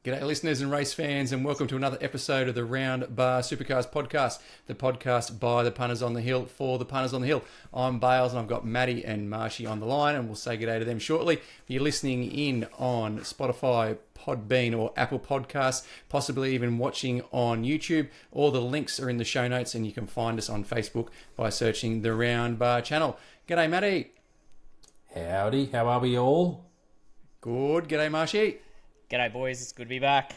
G'day listeners and race fans, and welcome to another episode of the Round Bar Supercars podcast, the podcast by the punters on the hill for the punters on the hill. I'm Bales and I've got Maddie and Marshy on the line, and we'll say g'day to them shortly. If you're listening in on Spotify, Podbean or Apple Podcasts, possibly even watching on YouTube, all the links are in the show notes, and you can find us on Facebook by searching the Round Bar channel. G'day Maddie. Howdy, how are we all? Good. G'day Marshy. G'day boys, it's good to be back.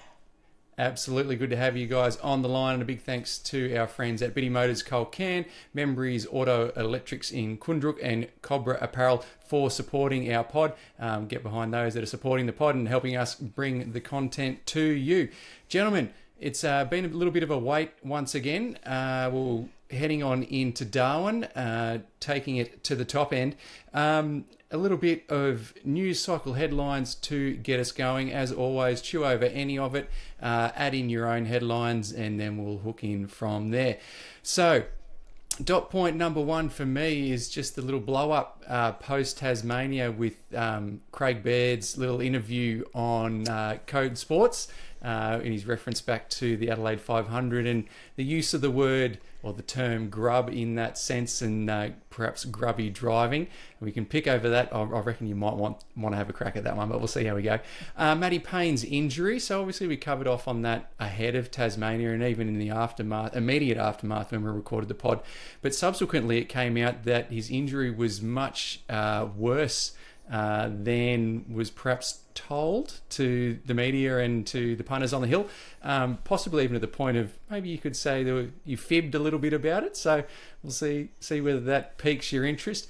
Absolutely good to have you guys on the line, and a big thanks to our friends at Biddy Motors Colcan, Membreys Auto Electrics in Kundruk, and Cobra Apparel for supporting our pod. Get behind those that are supporting the pod and helping us bring the content to you. Gentlemen, it's been a little bit of a wait once again. We're heading on into Darwin, taking it to the top end. A little bit of news cycle headlines to get us going. As always, chew over any of it, add in your own headlines, and then we'll hook in from there. So, dot point number one for me is just the little blow up post Tasmania with Craig Baird's little interview on Code Sports in his reference back to the Adelaide 500 and the use of the word or the term grub in that sense, and perhaps grubby driving. We can pick over that. I reckon you might want to have a crack at that one, but we'll see how we go. Matty Payne's injury. So obviously we covered off on that ahead of Tasmania and even in the immediate aftermath when we recorded the pod. But subsequently it came out that his injury was much worse than was perhaps told to the media and to the punters on the hill, possibly even to the point of maybe you could say that you fibbed a little bit about it. So we'll see whether that piques your interest.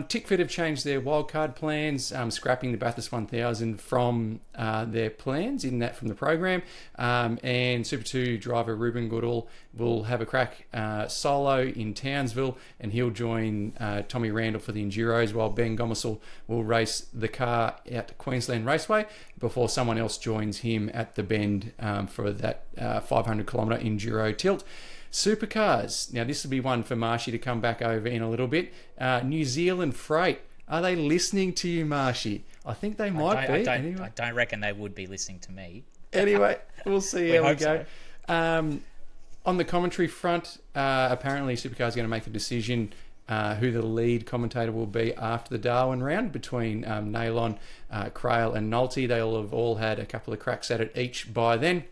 Tickford have changed their wildcard plans, scrapping the Bathurst 1000 from their plans from the program, and Super 2 driver Ruben Goodall will have a crack solo in Townsville, and he'll join Tommy Randall for the Enduros, while Ben Gomersall will race the car at Queensland Raceway before someone else joins him at the Bend for that 500 kilometre Enduro tilt. Supercars. Now this will be one for Marshy to come back over in a little bit. New Zealand Freight. Are they listening to you, Marshy? I think they might be. I don't reckon they would be listening to me. Anyway, we'll see how we go. So. On the commentary front, apparently Supercars are going to make a decision who the lead commentator will be after the Darwin round between Nalon, Crail and Nolte. They'll have all had a couple of cracks at it each by then.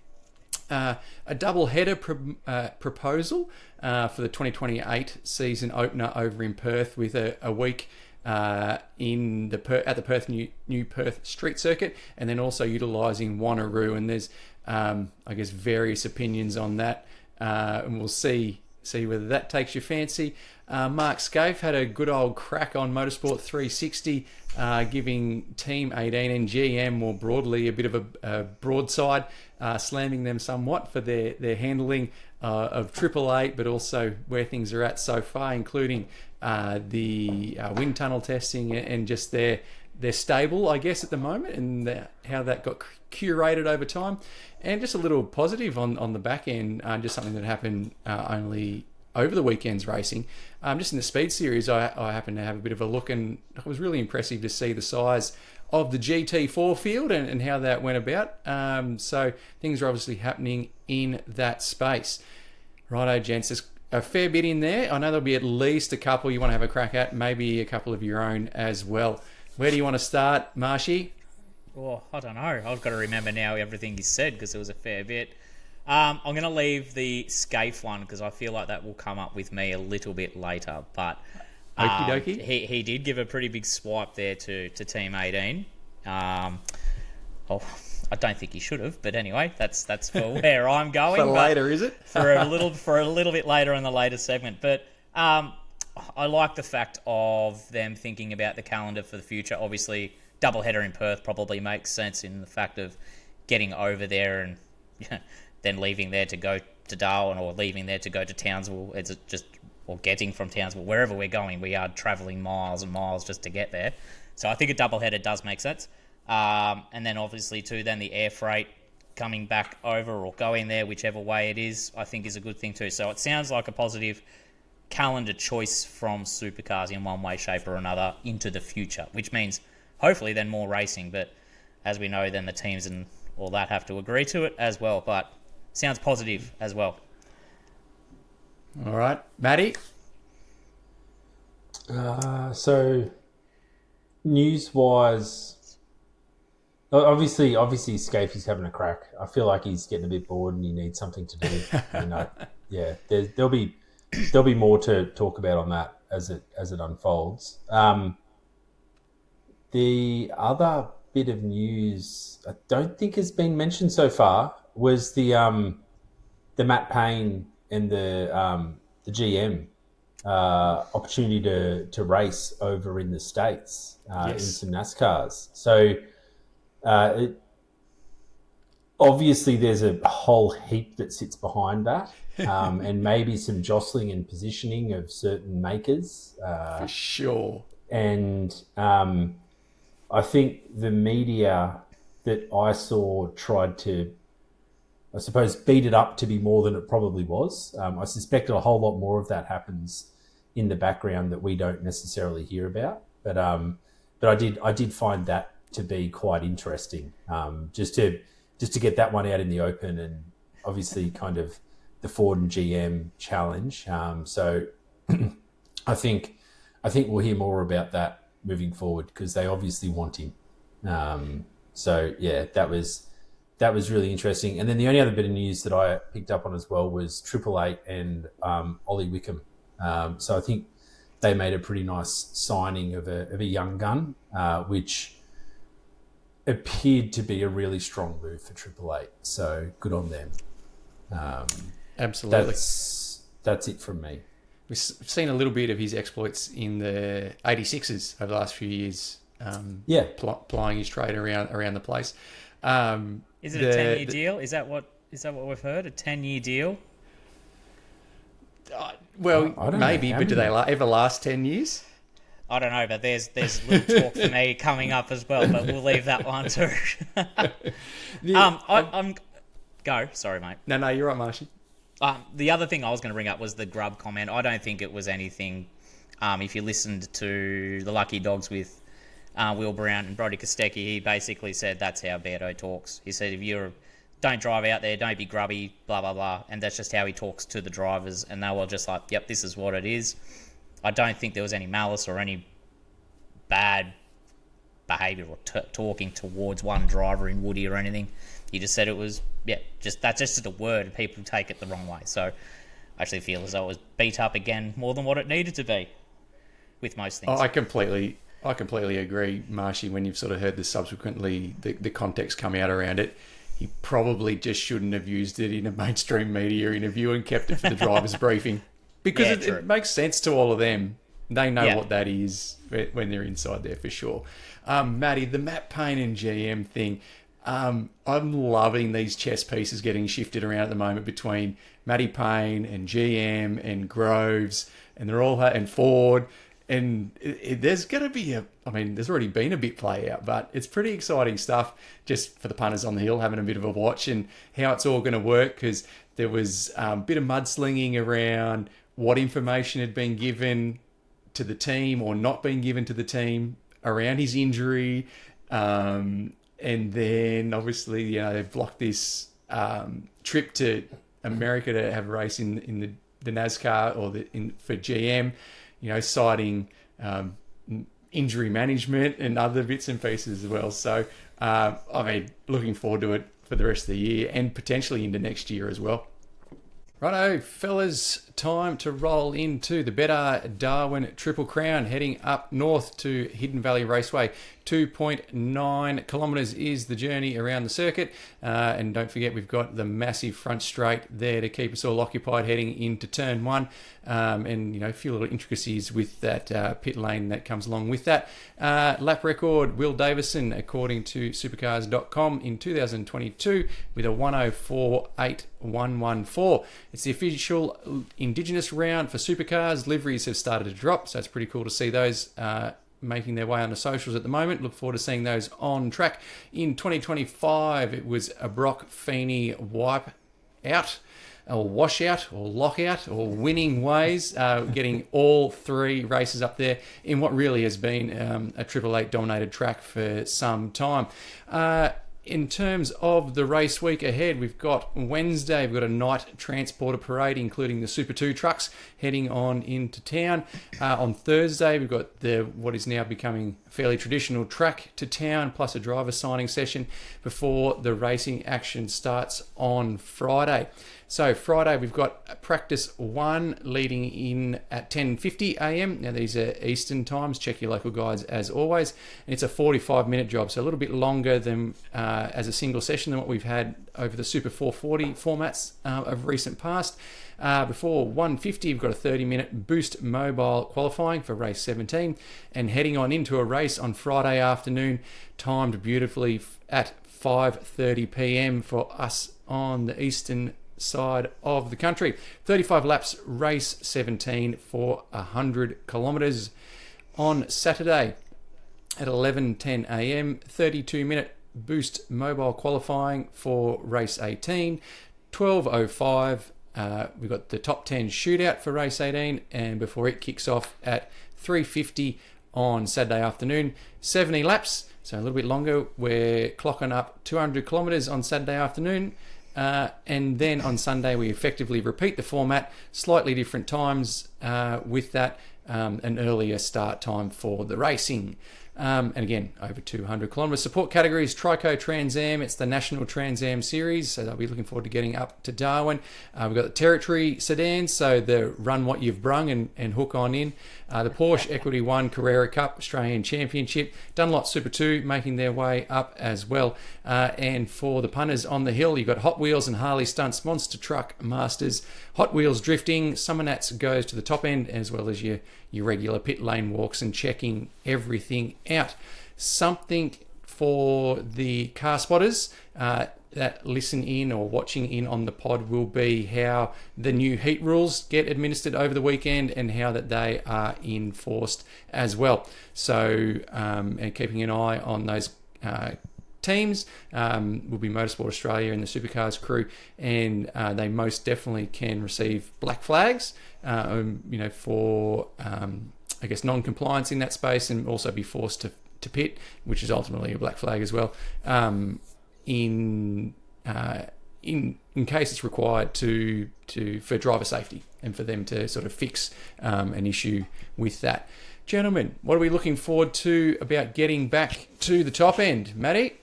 A double-header proposal for the 2028 season opener over in Perth, with a week at the Perth New Perth Street Circuit, and then also utilising Wanneroo. And there's I guess various opinions on that, and we'll see whether that takes your fancy. Mark Scaife had a good old crack on Motorsport 360, giving Team 18 and GM more broadly a bit of a broadside, slamming them somewhat for their handling of Triple Eight, but also where things are at so far, including the wind tunnel testing and just their stable, I guess, at the moment, and how that got curated over time. And just a little positive on the back end, just something that happened only over the weekend's racing. Just in the Speed Series, I happened to have a bit of a look, and it was really impressive to see the size of the GT4 field and how that went about. So things are obviously happening in that space. Righto, gents, there's a fair bit in there. I know there'll be at least a couple you want to have a crack at, maybe a couple of your own as well. Where do you want to start, Marshy? Oh, I don't know. I've got to remember now everything you said because it was a fair bit. I'm going to leave the Scaife one because I feel like that will come up with me a little bit later. But Okie dokie. He did give a pretty big swipe there to Team 18. I don't think he should have, but anyway, that's for where I'm going. For later, is it? for a little bit later in the later segment. But I like the fact of them thinking about the calendar for the future. Obviously, doubleheader in Perth probably makes sense in the fact of getting over there and then leaving there to go to Darwin, or leaving there to go to Townsville. It's just, or getting from Townsville, wherever we're going, we are travelling miles and miles just to get there. So I think a doubleheader does make sense. And then obviously too, then the air freight coming back over or going there, whichever way it is, I think is a good thing too. So it sounds like a positive calendar choice from Supercars in one way, shape or another into the future, which means hopefully then more racing. But as we know, then the teams and all that have to agree to it as well. But sounds positive as well. All right, Matty. So news-wise, obviously, Scafey's having a crack. I feel like he's getting a bit bored and he needs something to do. Yeah, there'll be more to talk about on that as it unfolds. The other bit of news I don't think has been mentioned so far was the Matt Payne and the GM opportunity to race over in the States in some NASCARs. So obviously there's a whole heap that sits behind that, and maybe some jostling and positioning of certain makers. For sure. And I think the media that I saw tried to, I suppose, beat it up to be more than it probably was. I suspect a whole lot more of that happens in the background that we don't necessarily hear about. But I did find that to be quite interesting. Just to get that one out in the open, and obviously kind of the Ford and GM challenge. So I think we'll hear more about that moving forward because they obviously want him. So yeah, that was really interesting. And then the only other bit of news that I picked up on as well was Triple Eight and Ollie Wickham. So I think they made a pretty nice signing of a young gun, which appeared to be a really strong move for Triple Eight. So good on them. Absolutely. That's it from me. We've seen a little bit of his exploits in the 86s over the last few years. Plying his trade around the place. Is it a 10-year deal? Is that what we've heard? A 10-year deal? Well, maybe, but do they ever last 10 years? I don't know, but there's little talk for me coming up as well, but we'll leave that one too. Go. Sorry, mate. No, you're right, Marshy. The other thing I was going to bring up was the grub comment. I don't think it was anything. If you listened to the Lucky Dogs with Will Brown and Brodie Kostecki, he basically said that's how Beardo talks. He said don't drive out there, don't be grubby, blah, blah, blah. And that's just how he talks to the drivers. And they were just like, yep, this is what it is. I don't think there was any malice or any bad behaviour or talking towards one driver in Woody or anything. He just said it was, that's just a word and people take it the wrong way. So I actually feel as though it was beat up again more than what it needed to be with most things. I completely agree, Marshy, when you've sort of heard the context come out around it. He probably just shouldn't have used it in a mainstream media interview and kept it for the driver's briefing. Because it makes sense to all of them. They know what that is when they're inside there for sure. Matty, the Matt Payne and GM thing, I'm loving these chess pieces getting shifted around at the moment between Matty Payne and GM and Groves, and they're all and Ford. And there's going to be there's already been a bit play out, but it's pretty exciting stuff just for the punters on the hill having a bit of a watch and how it's all going to work, because there was a bit of mudslinging around what information had been given to the team or not been given to the team around his injury. And then obviously, they've blocked this trip to America to have a race in the NASCAR or for GM, citing injury management and other bits and pieces as well. So, looking forward to it for the rest of the year and potentially into next year as well. Righto, fellas, time to roll into the better Darwin Triple Crown, heading up north to Hidden Valley Raceway. 2.9 kilometres is the journey around the circuit. And don't forget, we've got the massive front straight there to keep us all occupied heading into turn one. And, a few little intricacies with that pit lane that comes along with that. Lap record, Will Davison, according to supercars.com, in 2022 with a 104.8114. It's the official Indigenous round for supercars. Liveries have started to drop, so it's pretty cool to see those making their way on the socials at the moment. Look forward to seeing those on track. In 2025, it was a Brock Feeney wipe out. washout or lockout or winning ways, getting all 3 races up there in what really has been a Triple Eight dominated track for some time. In terms of the race week ahead, we've got Wednesday, we've got a night transporter parade, including the Super 2 trucks heading on into town. On Thursday, we've got what is now becoming a fairly traditional track to town, plus a driver signing session before the racing action starts on Friday. So Friday, we've got practice 1 leading in at 10:50 a.m. Now, these are Eastern times. Check your local guides as always. And it's a 45-minute job, so a little bit longer than as a single session than what we've had over the Super 440 formats of recent past. Before 1:50, we've got a 30-minute boost mobile qualifying for race 17, and heading on into a race on Friday afternoon, timed beautifully at 5:30 p.m. for us on the Eastern side of the country. 35 laps, race 17 for 100 kilometres. On Saturday at 11:10 a.m, 32-minute boost mobile qualifying for race 18. 12:05, we've got the top 10 shootout for race 18, and before it kicks off at 3:50 on Saturday afternoon. 70 laps, so a little bit longer. We're clocking up 200 kilometres on Saturday afternoon. And then on Sunday, we effectively repeat the format, slightly different times with that, an earlier start time for the racing. And again, over 200 kilometres. Support categories, Trico Trans Am. It's the National Trans Am Series, so they'll be looking forward to getting up to Darwin. We've got the Territory sedans, so the run what you've brung and hook on in. The Porsche Equity 1 Carrera Cup Australian Championship. Dunlop Super 2 making their way up as well. And for the punters on the hill, you've got Hot Wheels and Harley Stunts Monster Truck Masters. Hot Wheels Drifting. Summonats goes to the top end, as well as your regular pit lane walks and checking everything out. Something for the car spotters that listen in or watching in on the pod will be how the new heat rules get administered over the weekend and how that they are enforced as well. So, and keeping an eye on those teams will be Motorsport Australia and the Supercars crew, and they most definitely can receive black flags, for I guess non-compliance in that space, and also be forced to pit, which is ultimately a black flag as well. In case it's required for driver safety and for them to sort of fix an issue with that. Gentlemen, what are we looking forward to about getting back to the top end, Matty?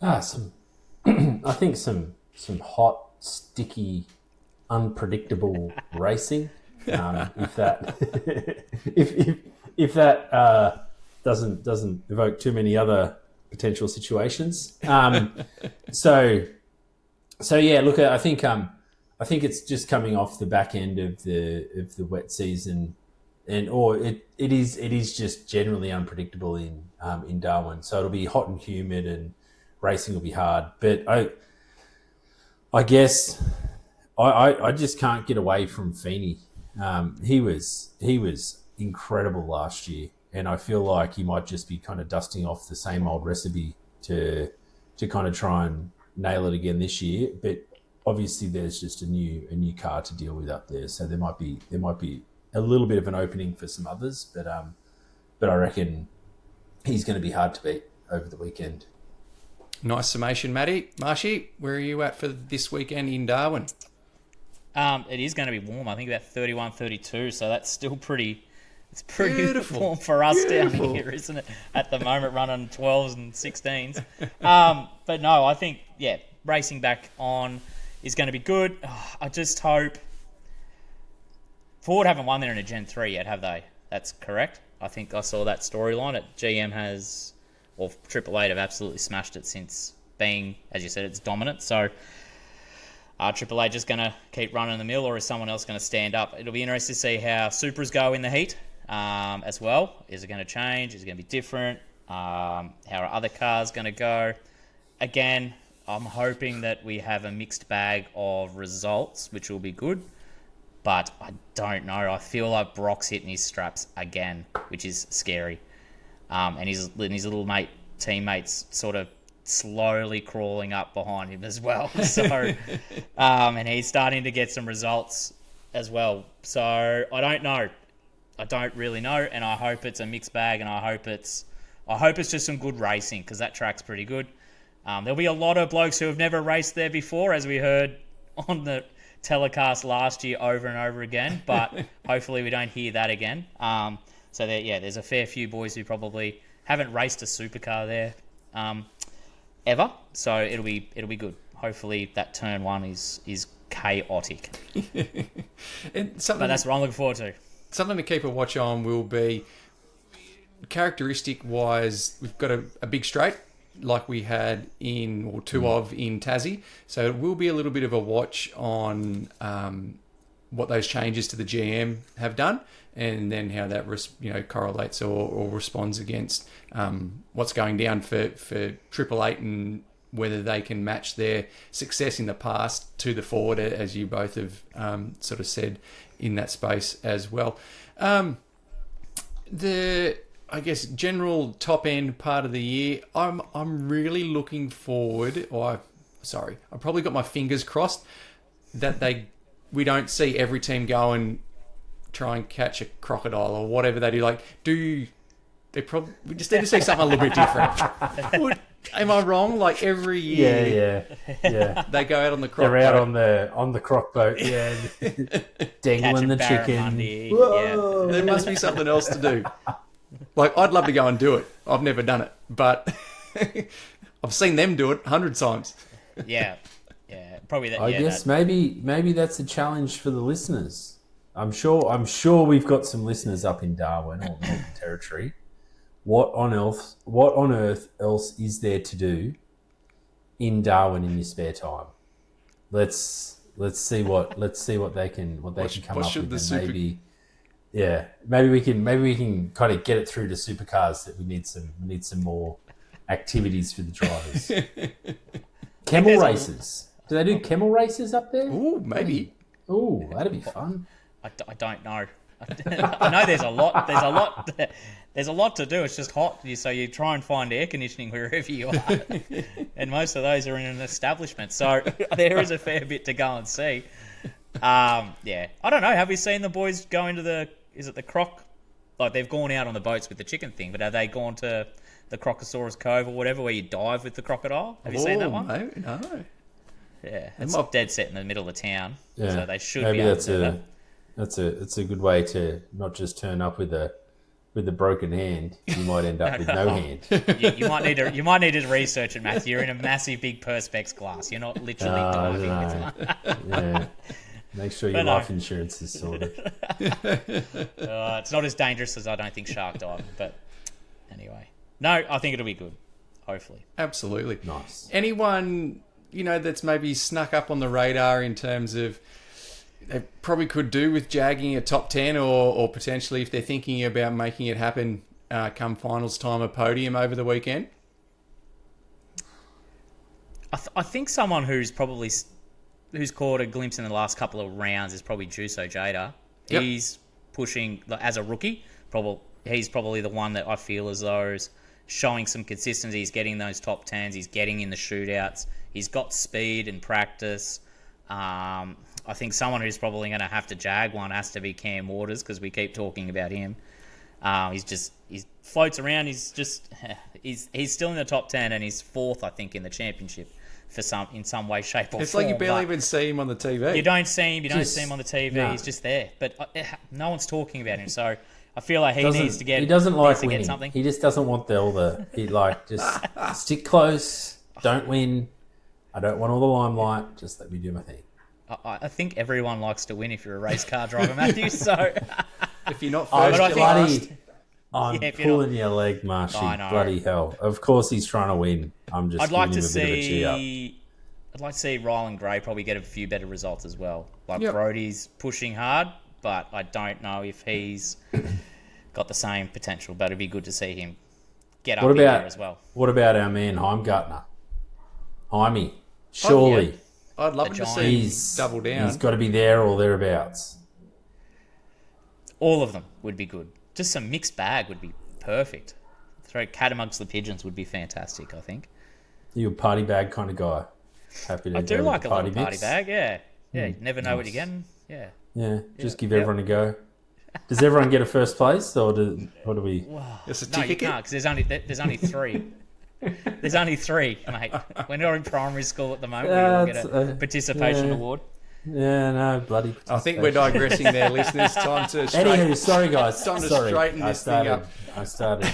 I think some hot, sticky, unpredictable racing. If that doesn't evoke too many other potential situations. So yeah. Look, I think it's just coming off the back end of the wet season, or it is just generally unpredictable in Darwin. So it'll be hot and humid, and racing will be hard. But I guess I just can't get away from Feeney. He was incredible last year, and I feel like he might just be kind of dusting off the same old recipe to kind of try and nail it again this year. But obviously, there's just a new car to deal with up there, so there might be a little bit of an opening for some others. But I reckon he's going to be hard to beat over the weekend. Nice summation, Matty. Marshy, where are you at for this weekend in Darwin? It is going to be warm. I think about 31, 32, so that's still pretty... It's pretty Beautiful. warm for us down here, isn't it? At the moment, running 12s and 16s. But no, I think, racing back on is going to be good. I just hope... Ford haven't won there in a Gen 3 yet, have they? That's correct. I think I saw that storyline. GM has... Or Triple Eight have absolutely smashed it since being, as you said, it's dominant. So... Triple Eight just going to keep running the mill, or is someone else going to stand up? It'll be interesting to see how Supras go in the heat as well. Is it going to change? Is it going to be different? How are other cars going to go? Again, I'm hoping that we have a mixed bag of results, which will be good. But I don't know. I feel like Brock's hitting his straps again, which is scary. And his little teammates sort of slowly crawling up behind him as well. So, and he's starting to get some results as well. So I don't know. I don't really know, and I hope it's a mixed bag, and I hope it's just some good racing, because that track's pretty good. There'll be a lot of blokes who have never raced there before, as we heard on the telecast last year over and over again, but hopefully we don't hear that again. So there's a fair few boys who probably haven't raced a supercar there ever, so it'll be good. Hopefully that turn one is chaotic. And but that's what I'm looking forward to. Something to keep a watch on will be, characteristic-wise, we've got a big straight like we had in Tassie. So it will be a little bit of a watch on what those changes to the GM have done, and then how that correlates or responds against what's going down for Triple Eight, and whether they can match their success in the past to the forward, as you both have sort of said in that space as well. The general top end part of the year, I'm really looking forward. I've probably got my fingers crossed that we don't see every team go and try and catch a crocodile or whatever they do. We just need to see something a little bit different. Am I wrong? Like every year, yeah. they go out on the croc. They're out on the croc boat, yeah, dangling the chicken. Whoa! There must be something else to do. Like, I'd love to go and do it. I've never done it, but I've seen them do it 100 times. Yeah, probably that. I guess maybe that's a challenge for the listeners. I'm sure we've got some listeners up in Darwin or Northern Territory. What on earth else is there to do in Darwin in your spare time? Let's see what they can come up with. Maybe we can kind of get it through to supercars that we need some more activities for the drivers. Camel races. Do they do camel races up there? Ooh, maybe. Ooh, that'd be fun. I don't know. I know there's a lot. There's a lot to do. It's just hot, so you try and find air conditioning wherever you are, and most of those are in an establishment. So there is a fair bit to go and see. I don't know. Have we seen the boys go into the croc? Like, they've gone out on the boats with the chicken thing, but have they gone to the Crocosaurus Cove or whatever, where you dive with the crocodile? Have you seen that one? No. Yeah, it's dead set in the middle of town, so they should maybe be able to do that. That's a good way to not just turn up with a broken hand. You might end up with no hand. You might need to research it, Matthew. You're in a massive big perspex glass. You're not literally diving with one. Yeah. Make sure your life insurance is sorted. It's not as dangerous as I don't think shark diving, but anyway. No, I think it'll be good. Hopefully. Absolutely. Nice. Anyone, that's maybe snuck up on the radar in terms of they probably could do with jagging a top 10 or potentially, if they're thinking about making it happen come finals time, a podium over the weekend? I think someone who's caught a glimpse in the last couple of rounds is probably Juso Jada. Yep. He's pushing, as a rookie, he's probably the one that I feel as though is showing some consistency. He's getting those top 10s. He's getting in the shootouts. He's got speed and practice. I think someone who's probably going to have to jag one has to be Cam Waters, because we keep talking about him. He floats around. He's still in the top 10, and he's fourth, I think, in the championship in some way, shape, or form. It's like you barely even see him on the TV. You don't see him. You don't see him on the TV. No. He's just there, but no one's talking about him. So I feel like he needs to get. He doesn't like winning. Get something. He just doesn't want just stick close. Don't win. I don't want all the limelight. Just let me do my thing. I think everyone likes to win if you're a race car driver, Matthew. So if you're not first, you're last. I'm pulling your leg, Marshy. Bloody hell. Of course he's trying to win. I'm just giving him a bit of a cheer up. I'd like to see Ryland Gray probably get a few better results as well. Yep. Brody's pushing hard, but I don't know if he's got the same potential. But it'd be good to see him get up there as well. What about our man Heimgartner? Jaime, surely. Yeah. I'd love to see him double down. He's got to be there or thereabouts. All of them would be good. Just some mixed bag would be perfect. Throw cat amongst the pigeons would be fantastic, I think. You a party bag kind of guy? Happy to I do go like with a the little party mix? bag, yeah. Yeah, you never know what Nice. you're getting. Yeah. Yeah, just give Yep. everyone a go. Does everyone get a first place, or what do we? Wow. A No, you certificate? can't, because there's only three. There's only three, mate. We're not in primary school at the moment. We all get a participation award. Yeah, no, bloody. I think we're digressing there, listeners. Time to Anywho, sorry guys. Time to Sorry. straighten this thing up. I started.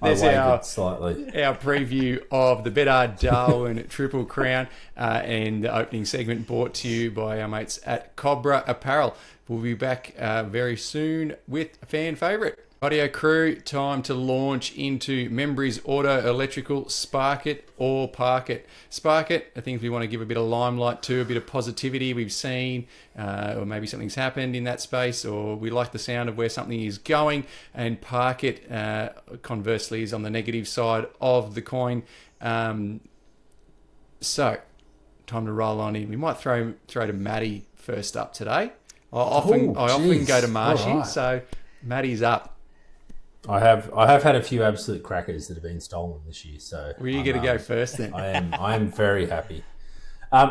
There's I our- wavered slightly. Our preview of the Bedard Darwin Triple Crown and the opening segment brought to you by our mates at Cobra Apparel. We'll be back very soon with a fan favourite. Audio crew, time to launch into Membreys Auto Electrical. Spark it or park it. Spark it, I think we want to give a bit of limelight to, a bit of positivity we've seen, or maybe something's happened in that space, or we like the sound of where something is going. And park it, conversely, is on the negative side of the coin. So, time to roll on in. We might throw to Maddie first up today. I often go to Marshy, All right. so Maddie's up. I have had a few absolute crackers that have been stolen this year. So Were you going to go first then? I am very happy.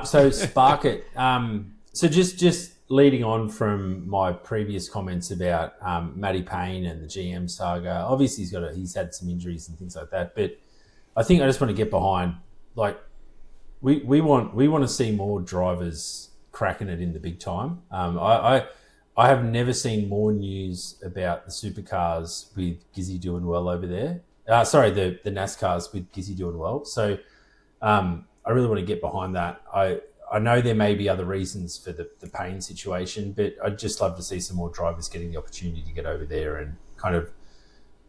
So Spark it. So just leading on from my previous comments about Matty Payne and the GM saga. Obviously he's had some injuries and things like that, but I think I just want to get behind. Like we want to see more drivers cracking it in the big time. I have never seen more news about the supercars with Gizzy doing well over there. The NASCARs with Gizzy doing well. So I really want to get behind that. I know there may be other reasons for the Payne situation, but I'd just love to see some more drivers getting the opportunity to get over there and kind of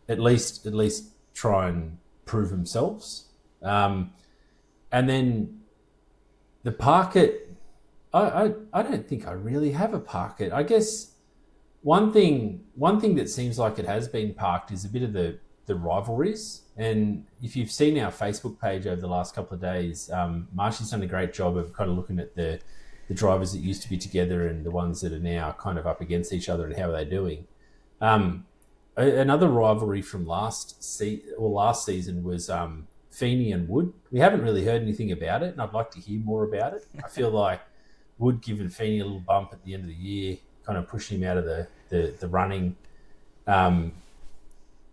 at least try and prove themselves. And then the park it. I don't think I really have a park it. I guess one thing that seems like it has been parked is a bit of the rivalries. And if you've seen our Facebook page over the last couple of days, Marshy's done a great job of kind of looking at the drivers that used to be together and the ones that are now kind of up against each other and how they're doing. Another rivalry from last season was Feeney and Wood. We haven't really heard anything about it, and I'd like to hear more about it. I feel like Wood giving Feeney a little bump at the end of the year, kind of pushing him out of the running.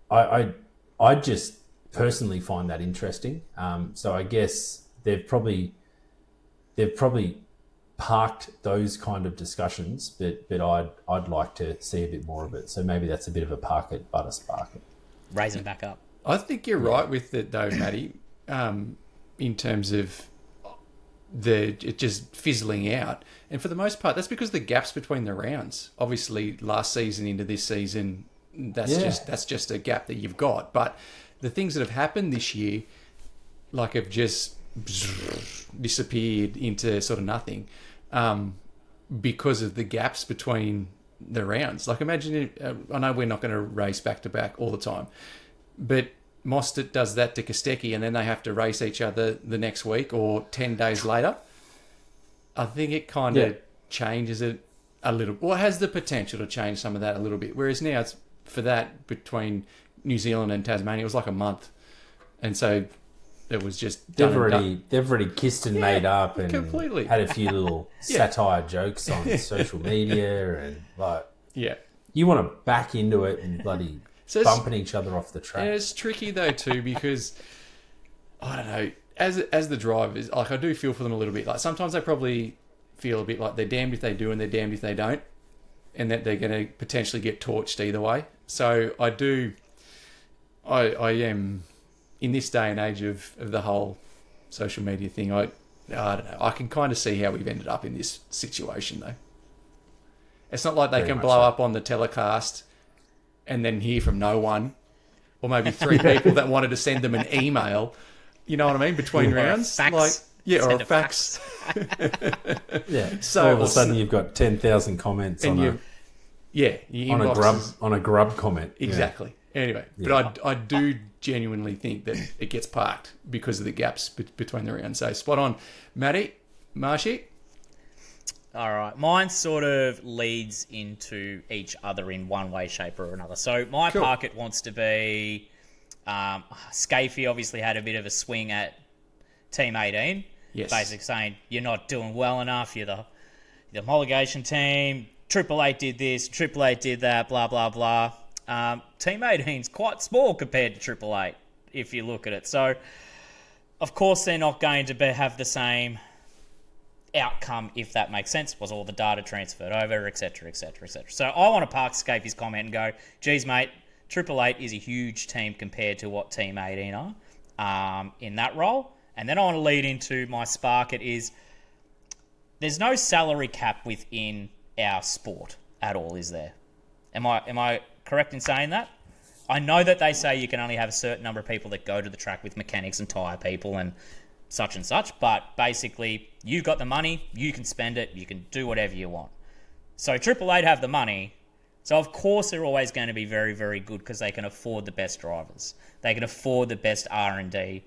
I just personally find that interesting. So I guess they've probably parked those kind of discussions, but I'd like to see a bit more of it. So maybe that's a bit of a park it, but a spark it. Raise them back up. I think you're right with it though, Matty, in terms of it just fizzling out. And for the most part, that's because the gaps between the rounds. Obviously, last season into this season, that's just a gap that you've got. But the things that have happened this year, like, have just disappeared into sort of nothing, because of the gaps between the rounds. Like, imagine, I know we're not going to race back to back all the time, but Mostert does that to Kostecki and then they have to race each other the next week or 10 days later. I think it kind of changes it a little, or has the potential to change some of that a little bit. Whereas now it's for that between New Zealand and Tasmania, it was like a month. And so it was just They've already kissed and made up and completely had a few little satire jokes on social media and you want to back into it and bloody bumping each other off the track. And it's tricky though too, because I don't know, as the drivers, like, I do feel for them a little bit. Like, sometimes they probably feel a bit like they're damned if they do and they're damned if they don't, and that they're going to potentially get torched either way. So I am, in this day and age of the whole social media thing, I don't know, I can kind of see how we've ended up in this situation though. It's not like they can blow up on the telecast and then hear from no one, or maybe three people that wanted to send them an email. You know what I mean? Between rounds, fax. Or a fax. So all of a sudden you've got 10,000 comments on a grub comment. Exactly. Yeah. Anyway, but I do genuinely think that it gets parked because of the gaps between the rounds. So spot on, Matty, Marshy. All right. Mine sort of leads into each other in one way, shape, or another. So my park it wants to be Scafie obviously had a bit of a swing at Team 18. Yes. Basically saying, you're not doing well enough, you're the homologation team, Triple Eight did this, Triple Eight did that, blah, blah, blah. Team 18's quite small compared to Triple Eight, if you look at it. So, of course, they're not going to have the same outcome, if that makes sense. Was all the data transferred over, etc., etc., etc. So I want to park Scafie's comment and go, geez, mate, Triple Eight is a huge team compared to what Team 18 are in that role. And then I want to lead into my spark. It is, there's no salary cap within our sport at all, is there? Am I correct in saying that? I know that they say you can only have a certain number of people that go to the track with mechanics and tyre people and such, but basically, you've got the money, you can spend it, you can do whatever you want. So Triple Eight have the money, so of course they're always going to be very, very good because they can afford the best drivers. They can afford the best R&D.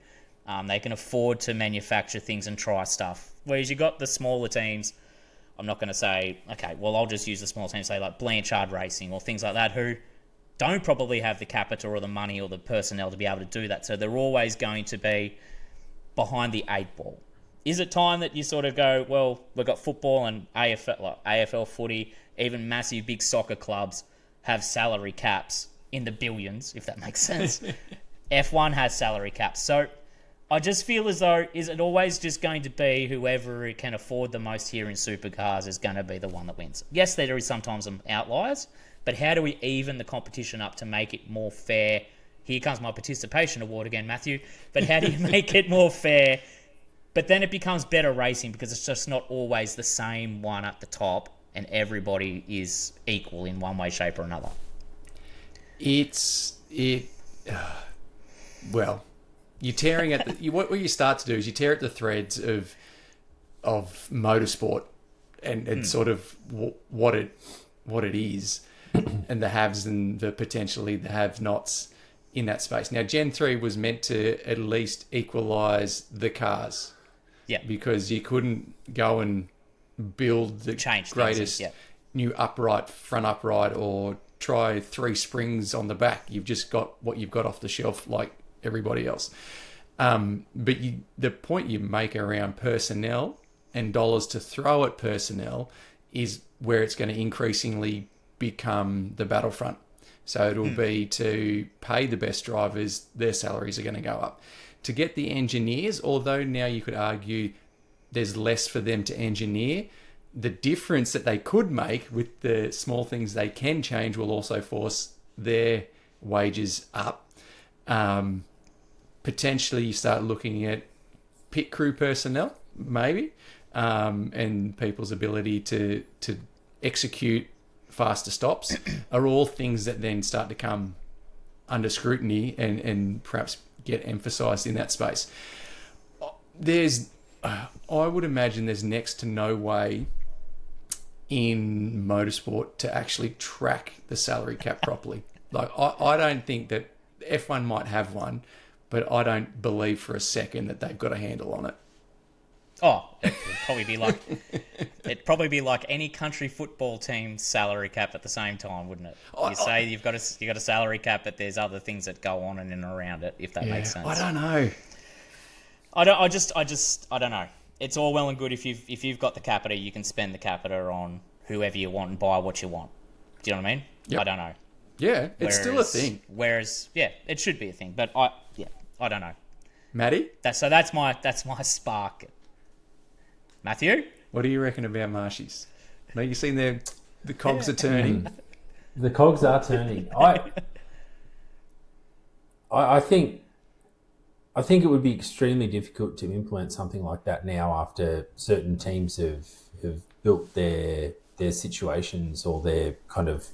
They can afford to manufacture things and try stuff. Whereas you got the smaller teams, I'm not going to say, okay, well, I'll just use the small teams, say like Blanchard Racing or things like that, who don't probably have the capital or the money or the personnel to be able to do that. So they're always going to be behind the 8 ball. Is it time that you sort of go, well, we've got football and AFL, like AFL footy, even massive big soccer clubs have salary caps in the billions, if that makes sense. F1 has salary caps. So I just feel as though, is it always just going to be whoever can afford the most here in supercars is going to be the one that wins? Yes, there is sometimes some outliers, but how do we even the competition up to make it more fair? Here comes my participation award again, Matthew. But how do you make it more fair? But then it becomes better racing because it's just not always the same one at the top and everybody is equal in one way, shape or another. Well, you're tearing at the... what you start to do is you tear at the threads of motorsport and sort of what it is and the haves and the potentially the have-nots in that space. Now, Gen 3 was meant to at least equalise the cars. Yeah. Because you couldn't go and build the greatest new front upright or try 3 springs on the back. You've just got what you've got off the shelf like everybody else. But the point you make around personnel and dollars to throw at personnel is where it's going to increasingly become the battlefront. So it'll be to pay the best drivers, their salaries are going to go up. To get the engineers, although now you could argue there's less for them to engineer, the difference that they could make with the small things they can change will also force their wages up. Potentially you start looking at pit crew personnel, maybe, and people's ability to execute faster stops are all things that then start to come under scrutiny and perhaps get emphasised in that space. I would imagine there's next to no way in motorsport to actually track the salary cap properly. Like I don't think that F1 might have one, but I don't believe for a second that they've got a handle on it. Oh, it'd probably be like any country football team's salary cap at the same time, wouldn't it? You say you've got a salary cap, but there's other things that go on in and around it, if that makes sense. I don't know. I don't know. It's all well and good if you've got the capita, you can spend the capita on whoever you want and buy what you want. Do you know what I mean? Yep. I don't know. Yeah, it's still a thing. Whereas, yeah, it should be a thing, but I don't know. Maddie? That's my spark. Matthew? What do you reckon about Marshies? Now you've seen the cogs are turning. The cogs are turning. I think it would be extremely difficult to implement something like that now after certain teams have built their situations or their kind of,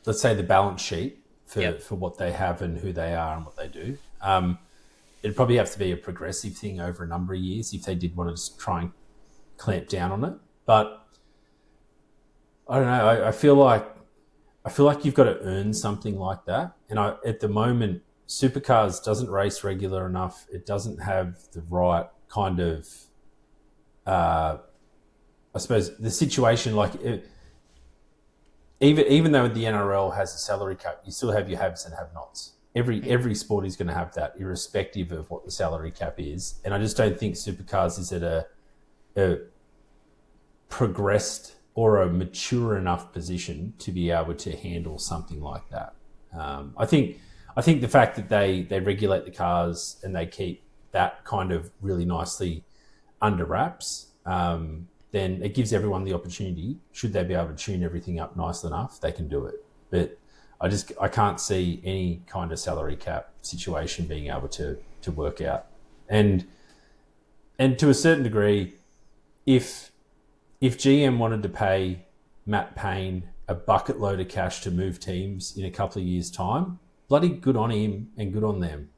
let's say, the balance sheet for what they have and who they are and what they do. It'd probably have to be a progressive thing over a number of years if they did want to try and clamp down on it. But I don't know. I feel like you've got to earn something like that. And at the moment, Supercars doesn't race regular enough. It doesn't have the right kind of, I suppose, the situation. Like even though the NRL has a salary cap, you still have your haves and have-nots. Every sport is going to have that, irrespective of what the salary cap is. And I just don't think supercars is at a progressed or a mature enough position to be able to handle something like that. I think the fact that they regulate the cars and they keep that kind of really nicely under wraps, then it gives everyone the opportunity. Should they be able to tune everything up nice enough, they can do it. But I can't see any kind of salary cap situation being able to work out. And to a certain degree, if GM wanted to pay Matt Payne a bucket load of cash to move teams in a couple of years' time, bloody good on him and good on them.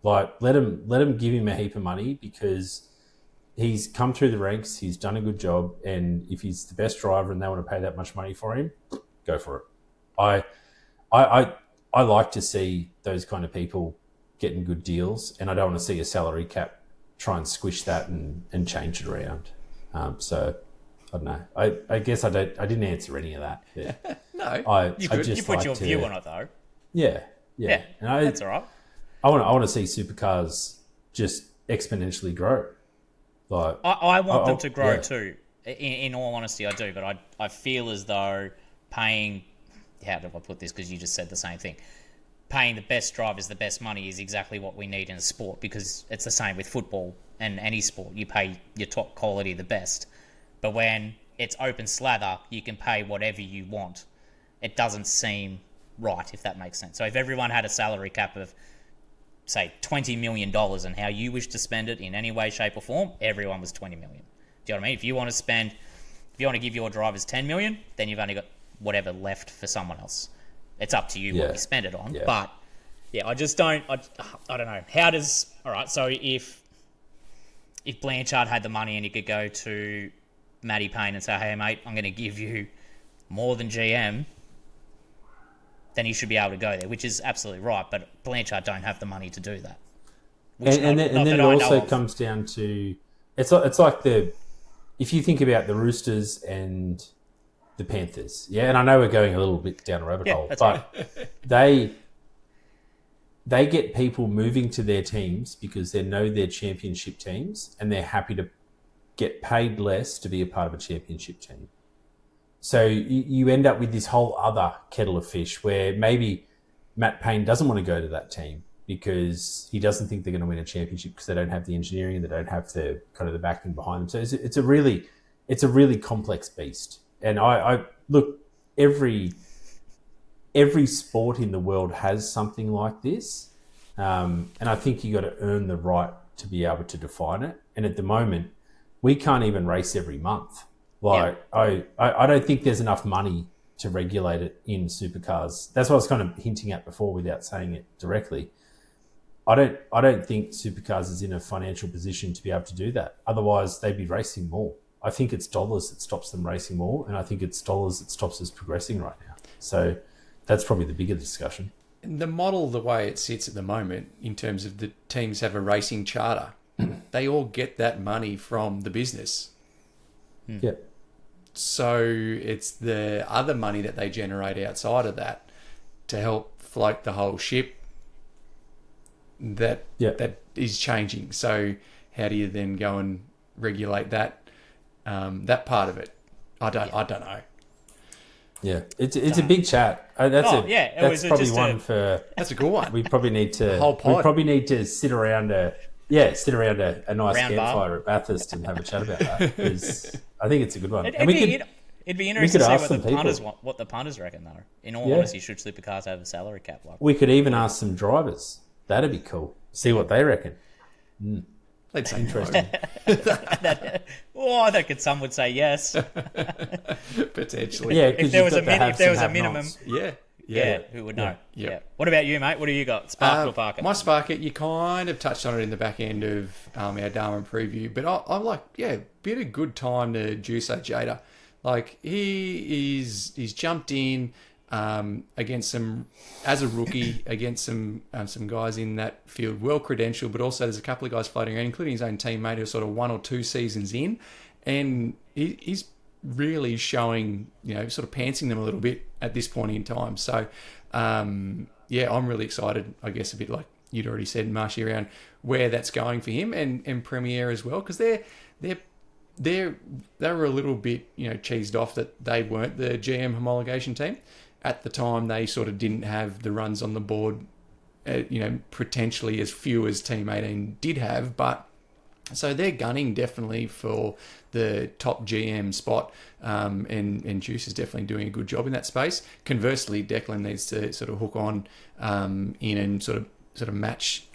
Like, let him give him a heap of money, because he's come through the ranks, he's done a good job, and if he's the best driver and they want to pay that much money for him, go for it. I like to see those kind of people getting good deals, and I don't want to see a salary cap try and squish that and change it around. So I don't know. I guess I didn't answer any of that. No, you put your view on it though. Yeah. And that's all right. I want to see supercars just exponentially grow. Like I want them to grow too. In all honesty, I do, but I feel as though paying. How do I put this? Because you just said the same thing. Paying the best drivers the best money is exactly what we need in a sport, because it's the same with football and any sport. You pay your top quality the best. But when it's open slather, you can pay whatever you want. It doesn't seem right, if that makes sense. So if everyone had a salary cap of, say, $20 million and how you wish to spend it in any way, shape or form, everyone was $20 million. Do you know what I mean? If you want to give your drivers $10 million, then you've only got whatever left for someone else. It's up to you what you spend it on. Yeah. But I just don't. I don't know. How does? All right. So if Blanchard had the money and he could go to Matty Payne and say, "Hey mate, I'm going to give you more than GM," then he should be able to go there, which is absolutely right. But Blanchard don't have the money to do that. And then it also comes down to it's like if you think about the Roosters and the Panthers, and I know we're going a little bit down a rabbit hole, but right. they get people moving to their teams because they know they're championship teams and they're happy to get paid less to be a part of a championship team. So you end up with this whole other kettle of fish where maybe Matt Payne doesn't want to go to that team because he doesn't think they're going to win a championship because they don't have the engineering and they don't have the kind of the backing behind them. So it's a really complex beast. And I look, every sport in the world has something like this. And I think you got to earn the right to be able to define it. And at the moment, we can't even race every month. I don't think there's enough money to regulate it in supercars. That's what I was kind of hinting at before without saying it directly. I don't think supercars is in a financial position to be able to do that. Otherwise, they'd be racing more. I think it's dollars that stops them racing more, and I think it's dollars that stops us progressing right now. So that's probably the bigger discussion. The model, the way it sits at the moment, in terms of the teams have a racing charter, they all get that money from the business. Yeah. So it's the other money that they generate outside of that to help float the whole ship that is changing. So how do you then go and regulate that part of it? I don't know. Yeah, it's a big chat. That's probably one for. That's a good one. We probably need to. The whole pod. We probably need to sit around a nice campfire at Bathurst and have a chat about that, because I think it's a good one. It'd be interesting to see what the punters reckon, though. In all honesty, should supercars have a salary cap? We could even ask some drivers. That'd be cool. See what they reckon. They'd say interesting. I think some would say yes. Potentially. Yeah, if there was a minimum. Yeah. Who would know? Yeah. What about you, mate? What do you got? Spark or Parker? My Spark it, you kind of touched on it in the back end of our Darwin preview, but I'm like, been a good time to juice Jada. Like, he's jumped in against as a rookie against some guys in that field, well credentialed, but also there's a couple of guys floating around, including his own teammate who's sort of 1 or 2 seasons in, and he's really showing, sort of pantsing them a little bit at this point in time. So yeah, I'm really excited. I guess a bit like you'd already said, Marshy, around where that's going for him and Premier as well, because they were a little bit, cheesed off that they weren't the GM homologation team. At the time, they sort of didn't have the runs on the board, potentially as few as Team 18 did have, but so they're gunning definitely for the top GM spot, and Juice is definitely doing a good job in that space. Conversely, Declan needs to sort of hook on in and sort of match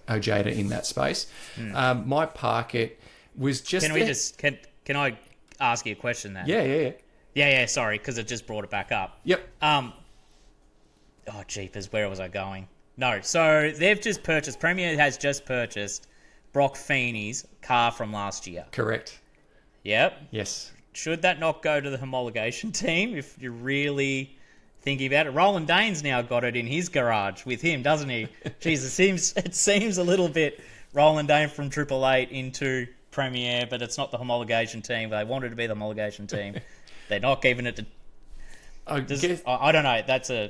Ojeda in that space. My parket was just. Can I ask you a question then? Yeah. Sorry, because it just brought it back up. Yep. Oh jeepers, where was I going? No, so they've just purchased. Premier has just purchased Brock Feeney's car from last year. Correct. Yep. Yes. Should that not go to the homologation team if you're really thinking about it? Roland Dane's now got it in his garage with him, doesn't he? Jeez, it seems a little bit Roland Dane from Triple Eight into Premier, but it's not the homologation team. They wanted to be the homologation team. They're not giving it to. I don't know.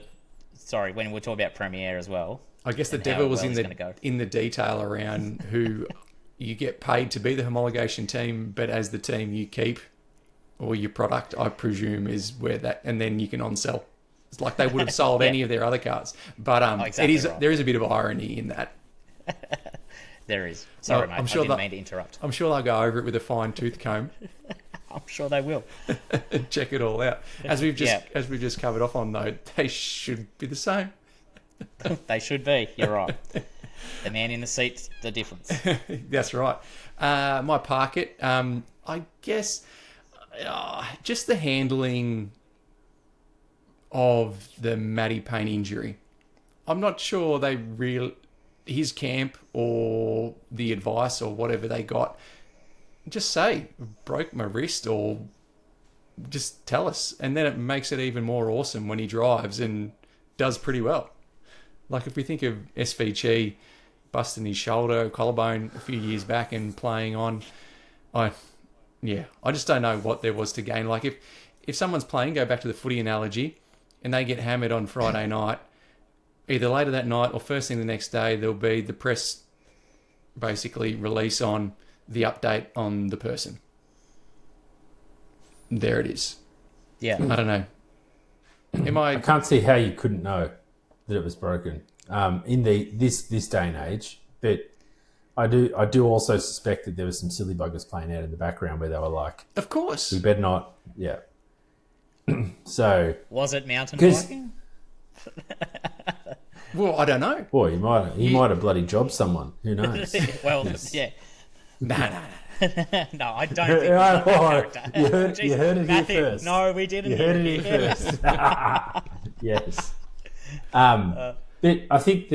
Sorry, when we're talking about Premier as well. I guess the devil was in the detail around who you get paid to be the homologation team, but as the team you keep, or your product, I presume, is where that, and then you can on-sell. It's like they would have sold any of their other cars. But exactly there is a bit of irony in that. There is. Sorry, mate. I didn't mean to interrupt. I'm sure they'll go over it with a fine-tooth comb. I'm sure they will. Check it all out. As we've just covered off on, though, they should be the same. They should be. You're right. The man in the seat's the difference. That's right. My parket, I guess, just the handling of the Matty Payne injury. I'm not sure his camp or the advice or whatever they got, just say, broke my wrist, or just tell us. And then it makes it even more awesome when he drives and does pretty well. Like if we think of SVG busting his shoulder, collarbone a few years back and playing on, I just don't know what there was to gain. Like if someone's playing, go back to the footy analogy, and they get hammered on Friday night, either later that night or first thing the next day, there'll be the press basically release on the update on the person. There it is. Yeah. I don't know. I can't see how you couldn't know that it was broken in this day and age. But I do also suspect that there was some silly buggers playing out in the background where they were like, "Of course, we better not." Yeah. So was it mountain biking? Well, I don't know. Boy, he might have bloody jobbed someone. Who knows? Well, yeah. No, I don't think you heard it here first. No, we didn't. You heard it here first. Yes. But I think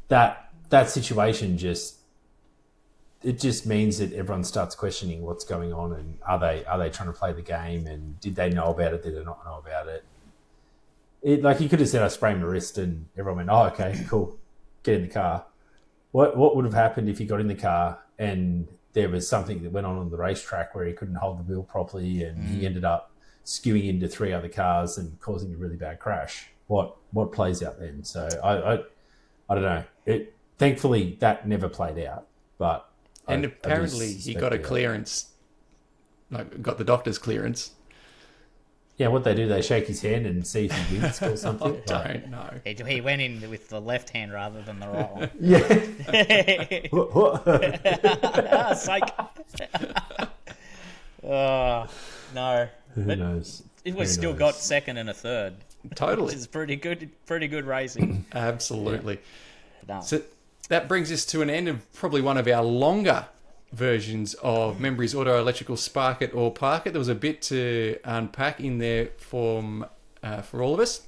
that situation just means that everyone starts questioning what's going on, and are they trying to play the game, and did they know about it? Did they not know about it? Like you could have said, I sprained my wrist, and everyone went, "Oh, okay, cool, get in the car." What would have happened if he got in the car and there was something that went on the racetrack where he couldn't hold the wheel properly, and he ended up skewing into 3 other cars and causing a really bad crash? What plays out then? So I don't know. Thankfully that never played out, but apparently he got a clearance, like got the doctor's clearance. Yeah, what they do, they shake his hand and see if he wins or something. I don't know. He went in with the left hand rather than the right one. Yeah. Psych. No. Who knows? We've still got second and a third. Totally. Which is pretty good racing. Absolutely. Yeah. No. So that brings us to an end of probably one of our longer versions of Membry's Auto Electrical Spark It or Park It. There was a bit to unpack in there for all of us.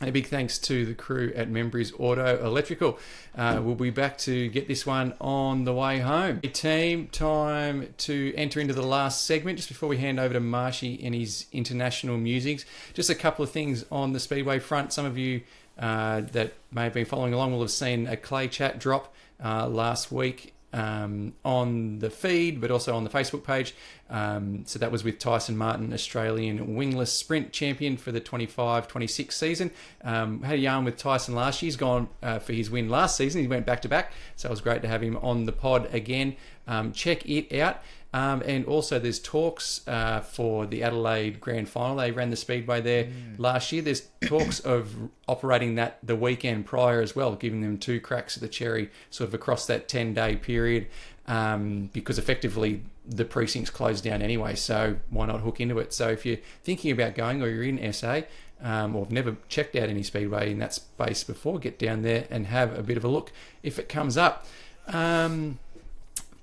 And a big thanks to the crew at Membry's Auto Electrical. We'll be back to get this one on the way home. Team, time to enter into the last segment just before we hand over to Marshy and his international musings. Just a couple of things on the Speedway front. Some of you that may have been following along will have seen a Clay Chat drop last week on the feed, but also on the Facebook page. So that was with Tyson Martin, Australian wingless sprint champion for the 25-26 season. Had a yarn with Tyson last year. He's gone for his win last season. He went back-to-back, so it was great to have him on the pod again. Check it out. And also there's talks for the Adelaide Grand Final. They ran the Speedway there last year. There's talks of operating that the weekend prior as well, giving them 2 cracks at the cherry sort of across that 10-day period, because effectively the precinct's closed down anyway, so why not hook into it? So if you're thinking about going, or you're in SA, or have never checked out any Speedway in that space before, get down there and have a bit of a look if it comes up.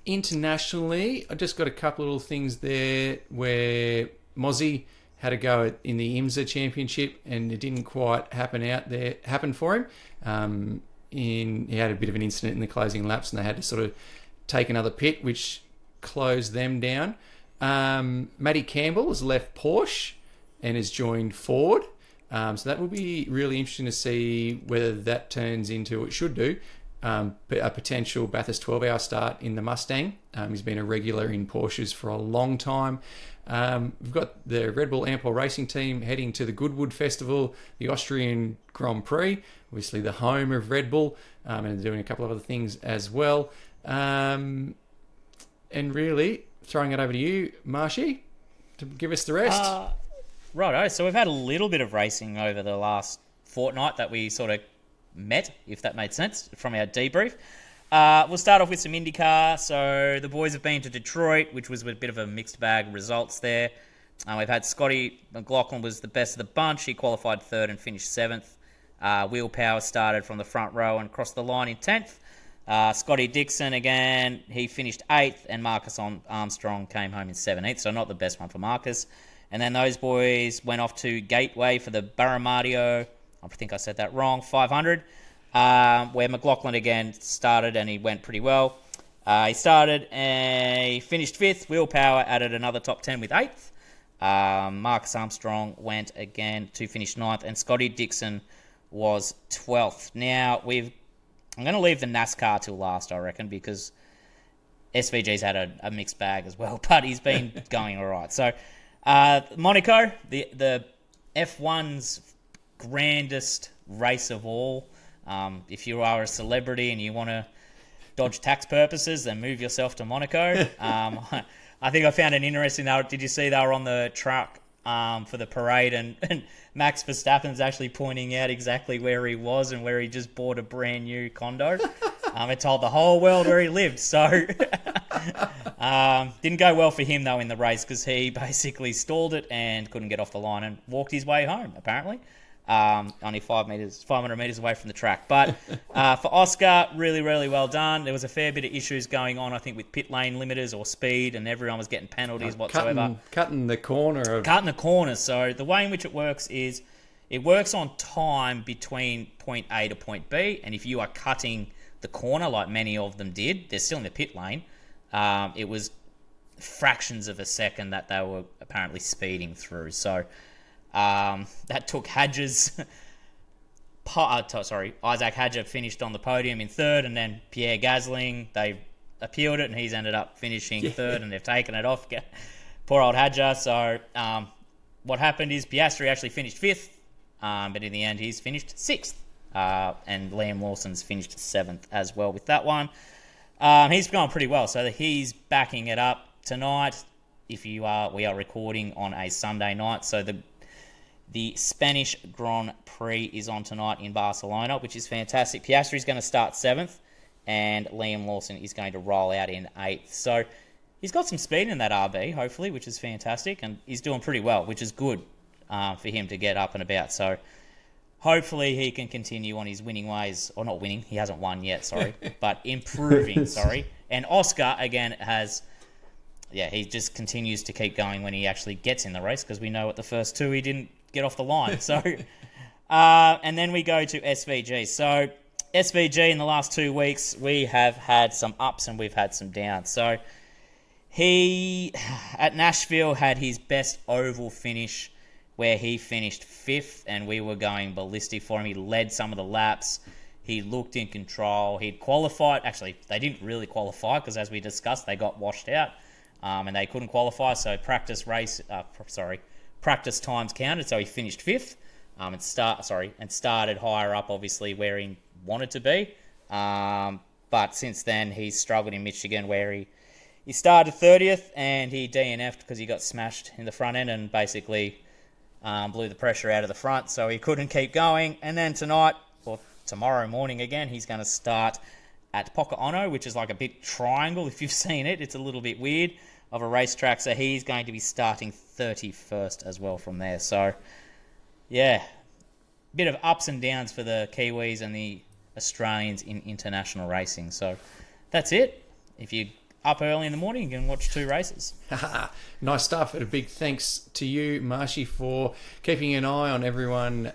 Internationally, I just got a couple of little things there where Mozzie had a go in the IMSA Championship and it didn't quite happen for him. He had a bit of an incident in the closing laps and they had to sort of take another pit, which closed them down. Matty Campbell has left Porsche and has joined Ford. So that will be really interesting to see whether that turns into, it should do, a potential Bathurst 12-hour start in the Mustang. He's been a regular in Porsches for a long time. We've got the Red Bull Ampol Racing Team heading to the Goodwood Festival, the Austrian Grand Prix, obviously the home of Red Bull, and they're doing a couple of other things as well. And really, throwing it over to you, Marshy, to give us the rest. Righto, so we've had a little bit of racing over the last fortnight that we sort of met, if that made sense, from our debrief. We'll start off with some IndyCar. So the boys have been to Detroit, which was a bit of a mixed bag of results there. We've had Scotty McLaughlin was the best of the bunch. He qualified 3rd and finished 7th. Will Power started from the front row and crossed the line in 10th. Scotty Dixon, again, he finished 8th, and Marcus Armstrong came home in 17th, so not the best one for Marcus. And then those boys went off to Gateway for the Barramadio, I think I said that wrong, 500, where McLaughlin again started and he went pretty well. He started and he finished 5th. Will Power added another top 10 with 8th. Marcus Armstrong went again to finish 9th, and Scotty Dixon was 12th. Now, I'm going to leave the NASCAR till last, I reckon, because SVG's had a mixed bag as well, but he's been going all right. So, Monaco, the F1's grandest race of all. If you are a celebrity and you want to dodge tax purposes, then move yourself to Monaco. I think I found an interesting. Did you see they were on the track for the parade, and Max Verstappen's actually pointing out exactly where he was and where he just bought a brand new condo. It told the whole world where he lived. So didn't go well for him though in the race, because he basically stalled it and couldn't get off the line and walked his way home apparently. Only 500 metres away from the track. But for Oscar, really, really well done. There was a fair bit of issues going on, I think, with pit lane limiters or speed, and everyone was getting penalties whatsoever. Cutting the corner. Cutting the corner. So the way in which it works is it works on time between point A to point B, and if you are cutting the corner like many of them did, they're still in the pit lane. It was fractions of a second that they were apparently speeding through. So that took Hadger's... Isaac Hadger finished on the podium in 3rd, and then Pierre Gasling, they appealed it, and he's ended up finishing 3rd, and they've taken it off. Poor old Hadger. So what happened is Piastri actually finished 5th, but in the end he's finished 6th. And Liam Lawson's finished 7th as well with that one. He's going pretty well, so he's backing it up tonight. We are recording on a Sunday night, so the Spanish Grand Prix is on tonight in Barcelona, which is fantastic. Piastri's going to start 7th, and Liam Lawson is going to roll out in 8th. So he's got some speed in that RB, hopefully, which is fantastic, and he's doing pretty well, which is good for him to get up and about. So hopefully he can continue on his winning ways, or not winning, he hasn't won yet, but improving, And Oscar, again, he just continues to keep going when he actually gets in the race, because we know at the first 2 he didn't get off the line. So, and then we go to SVG. So SVG in the last 2 weeks, we have had some ups and we've had some downs. So he, at Nashville, had his best oval finish, where he finished 5th, and we were going ballistic for him. He led some of the laps. He looked in control. He'd qualified. Actually, they didn't really qualify because, as we discussed, they got washed out and they couldn't qualify. So practice times counted. So he finished fifth and started higher up, obviously where he wanted to be. But since then, he's struggled in Michigan, where he started 30th and he DNF'd because he got smashed in the front end and basically blew the pressure out of the front, so he couldn't keep going. And then tonight, or tomorrow morning again, he's going to start at Pocono, which is like a big triangle. If you've seen it, it's a little bit weird of a racetrack. So he's going to be starting 31st as well from there. So, yeah, bit of ups and downs for the Kiwis and the Australians in international racing. So that's it. If you up early in the morning, you can watch 2 races. Nice stuff. And a big thanks to you, Marshy, for keeping an eye on everyone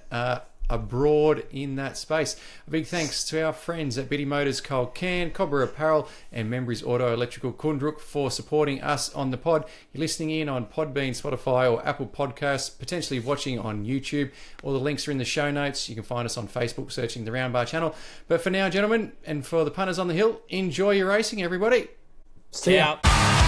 abroad in that space. A big thanks to our friends at Biddy Motors, Coal Can, Cobra Apparel, and Membreys Auto Electrical Kundruk for supporting us on the pod. You're listening in on Podbean, Spotify, or Apple Podcasts, potentially watching on YouTube. All the links are in the show notes. You can find us on Facebook searching the Roundbar channel. But for now, gentlemen, and for the punters on the hill, enjoy your racing, everybody. See ya. Ciao.